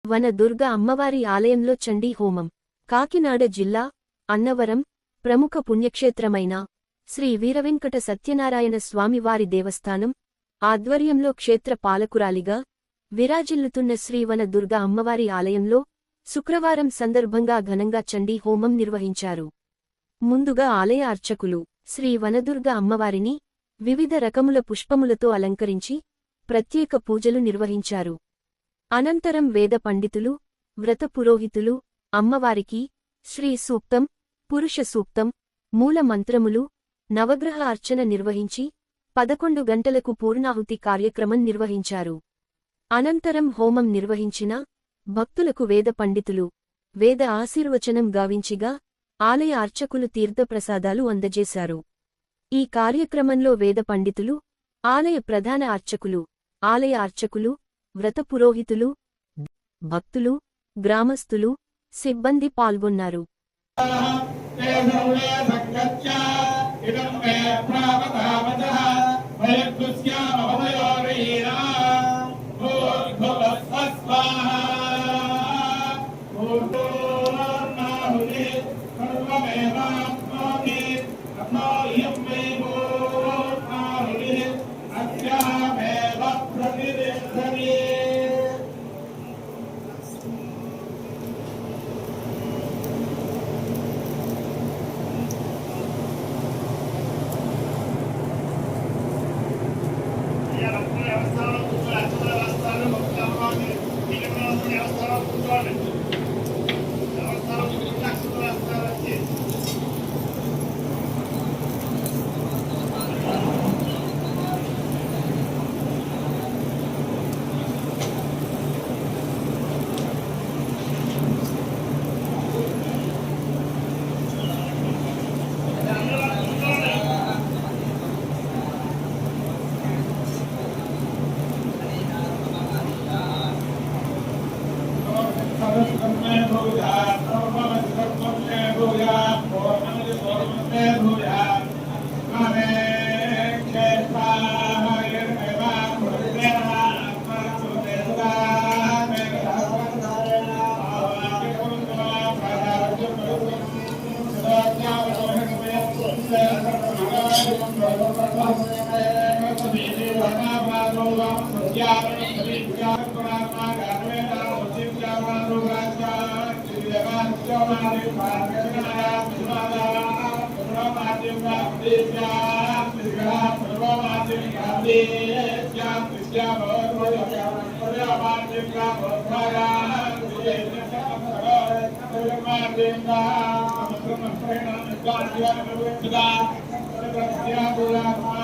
వన దుర్గ అమ్మవారి ఆలయంలో చండీ హోమం. కాకినాడ జిల్లా అన్నవరం ప్రముఖ పుణ్యక్షేత్రమైన శ్రీ వీరవెంకట సత్యనారాయణ స్వామివారి దేవస్థానం ఆధ్వర్యంలో క్షేత్ర పాలకురాలిగా విరాజిల్లుతున్న శ్రీ వన దుర్గ అమ్మవారి ఆలయంలో శుక్రవారం సందర్భంగా ఘనంగా చండీ హోమం నిర్వహించారు. ముందుగా ఆలయ అర్చకులు శ్రీ వనదుర్గ అమ్మవారిని వివిధ రకముల పుష్పములతో అలంకరించి ప్రత్యేక పూజలు నిర్వహించారు. అనంతరం వేద పండితులు, వ్రత పురోహితులు అమ్మవారికి శ్రీ సూక్తం, పురుష సూక్తం, మూల మంత్రములు, నవగ్రహ అర్చన నిర్వహించి 11 గంటలకు పూర్ణాహుతి కార్యక్రమం నిర్వహించారు. అనంతరం హోమం నిర్వహించిన భక్తులకు వేద పండితులు వేద ఆశీర్వచనం గావించిగా ఆలయ అర్చకులు తీర్థప్రసాదాలు అందజేశారు. ఈ కార్యక్రమంలో వేద పండితులు, ఆలయ ప్రధాన అర్చకులు, ఆలయ అర్చకులు, వ్రత పురోహితులు, భక్తులు, గ్రామస్థులు, సిబ్బంది పాల్గొన్నారు. Terima kasih.